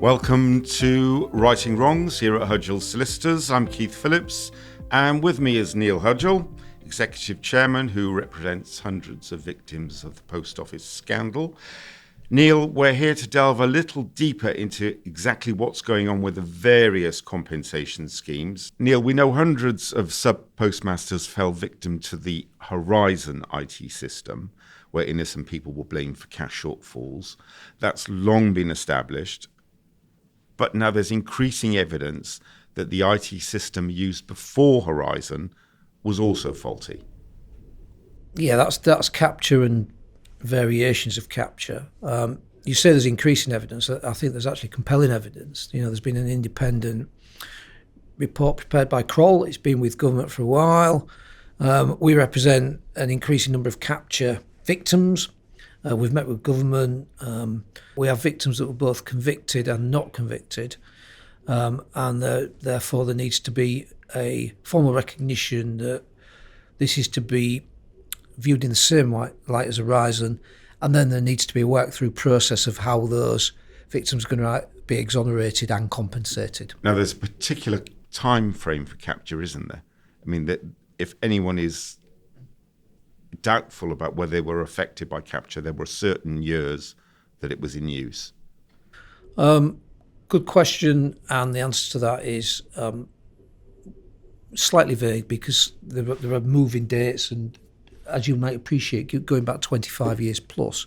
Welcome to Righting Wrongs here at Hudgell Solicitors. I'm Keith Phillips, and with me is Neil Hudgell, Executive Chairman who represents hundreds of victims of the post office scandal. Neil, we're here to delve a little deeper into exactly what's going on with the various compensation schemes. Neil, we know hundreds of sub-postmasters fell victim to the Horizon IT system, where innocent people were blamed for cash shortfalls. That's long been established. But now there's increasing evidence that the IT system used before Horizon was also faulty. Yeah, that's capture and variations of capture. You say there's increasing evidence. I think there's actually compelling evidence. There's been an independent report prepared by Kroll. It's been with government for a while. We represent an increasing number of capture victims. We've met with government. We have victims that were both convicted and not convicted. And therefore there needs to be a formal recognition that this is to be viewed in the same light as Horizon, and then there needs to be a work-through process of how those victims are going to be exonerated and compensated. Now, there's a particular time frame for capture, isn't there? I mean, that if anyone is doubtful about whether they were affected by capture, there were certain years that it was in use. Good question, and the answer to that is slightly vague because there are moving dates, and as you might appreciate, going back 25 years plus,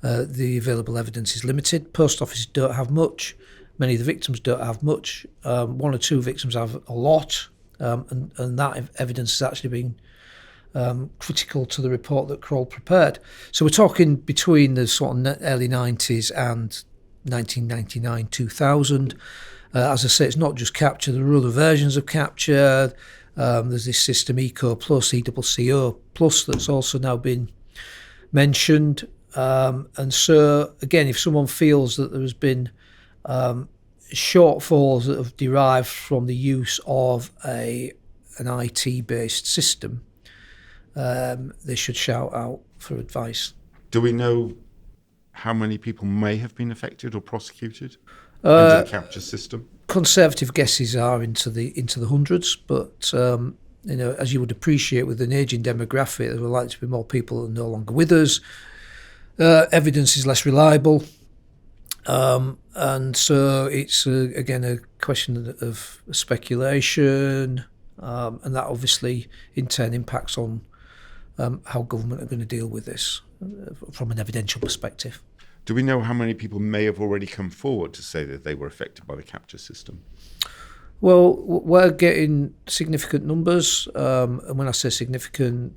the available evidence is limited. Post offices don't have much. Many of the victims don't have much. One or two victims have a lot, and that evidence has actually been critical to the report that Kroll prepared. So we're talking between the sort of early 90s and 1999, 2000. As I say, it's not just capture. There are other versions of capture. There's this system Eco Plus, ECCO Plus, that's also now been mentioned. And so, again, if someone feels that there has been shortfalls that have derived from the use of an IT-based system, they should shout out for advice. Do we know how many people may have been affected or prosecuted under the capture system? Conservative guesses are into the hundreds, but as you would appreciate, with an ageing demographic, there are likely to be more people that are no longer with us. Evidence is less reliable, and so it's again a question of speculation, and that obviously in turn impacts on how government are going to deal with this from an evidential perspective. Do we know how many people may have already come forward to say that they were affected by the capture system? Well, we're getting significant numbers, and when I say significant,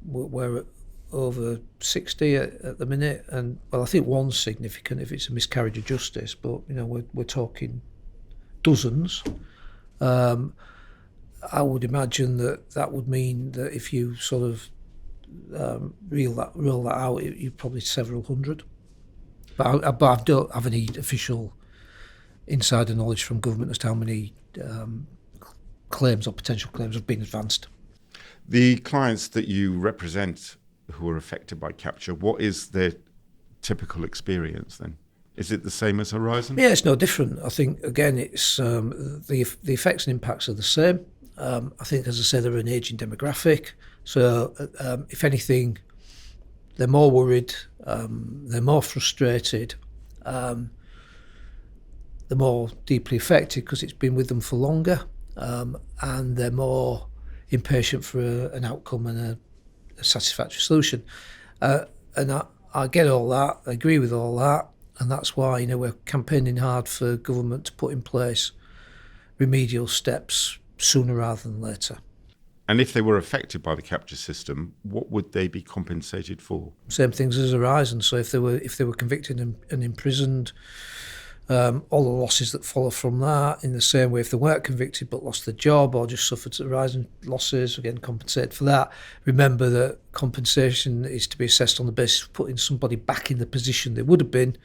we're at over 60 at the minute, and well, I think one's significant if it's a miscarriage of justice, but we're talking dozens. I would imagine that would mean that if you sort of roll that out, you're probably several hundred. But I don't have any official insider knowledge from government as to how many claims or potential claims have been advanced. The clients that you represent who are affected by capture, what is their typical experience then? Is it the same as Horizon? Yeah, it's no different. I think, again, it's the effects and impacts are the same. I think, as I say, they're an ageing demographic. So, if anything, they're more worried, they're more frustrated, they're more deeply affected because it's been with them for longer, and they're more impatient for an outcome and a satisfactory solution. And I get all that, I agree with all that, and that's why we're campaigning hard for government to put in place remedial steps sooner rather than later. And if they were affected by the capture system, what would they be compensated for? Same things as Horizon. So if they were convicted and imprisoned, all the losses that follow from that. In the same way, if they weren't convicted but lost their job or just suffered Horizon losses, again compensated for that. Remember that compensation is to be assessed on the basis of putting somebody back in the position they would have been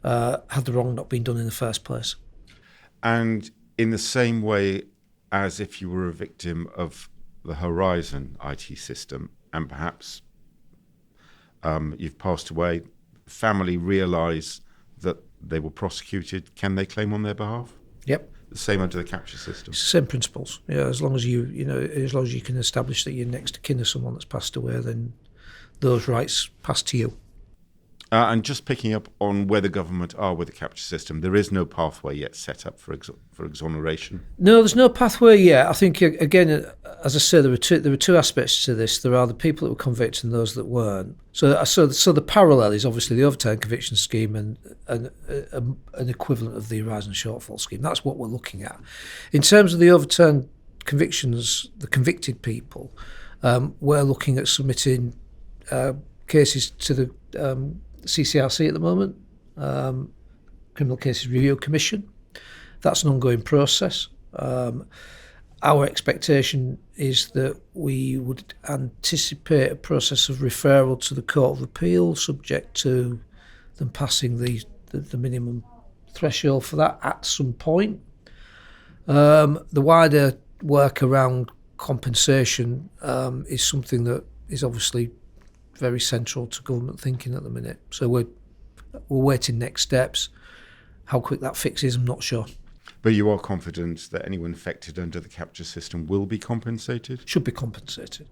had the wrong not been done in the first place. And in the same way as if you were a victim of the Horizon IT system and perhaps you've passed away, family realise that they were prosecuted, can they claim on their behalf? Yep. The same under the capture system. It's the same principles. Yeah, as long as as long as you can establish that you're next of kin to someone that's passed away, then those rights pass to you. And just picking up on where the government are with the capture system, there is no pathway yet set up for exoneration. No, there's no pathway yet. I think, again, as I say, there were two aspects to this. There are the people that were convicted and those that weren't. So the parallel is obviously the overturned conviction scheme and an equivalent of the arise and shortfall scheme. That's what we're looking at. In terms of the overturned convictions, the convicted people, we're looking at submitting cases to the CCRC at the moment, Criminal Cases Review Commission. That's an ongoing process. Our expectation is that we would anticipate a process of referral to the Court of Appeal, subject to them passing the minimum threshold for that at some point. The wider work around compensation is something that is obviously very central to government thinking at the minute. So we're waiting next steps. How quick that fixes, I'm not sure. But you are confident that anyone affected under the capture system will be compensated? Should be compensated.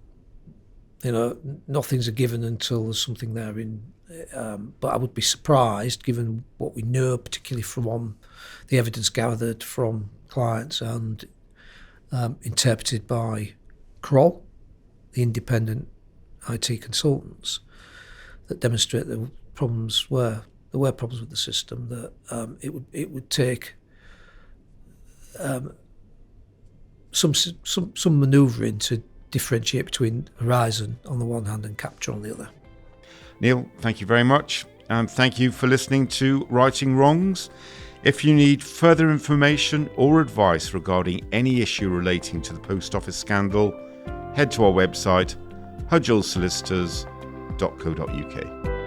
Nothing's a given until there's something there but I would be surprised, given what we know, particularly from the evidence gathered from clients and interpreted by Kroll, the independent IT consultants, that demonstrate that there were problems with the system, that it would take some manoeuvring to differentiate between horizon on the one hand and capture on the other. Neil, thank you very much, and thank you for listening to Righting Wrongs. If you need further information or advice regarding any issue relating to the post office scandal, head to our website hudgellsolicitors.co.uk.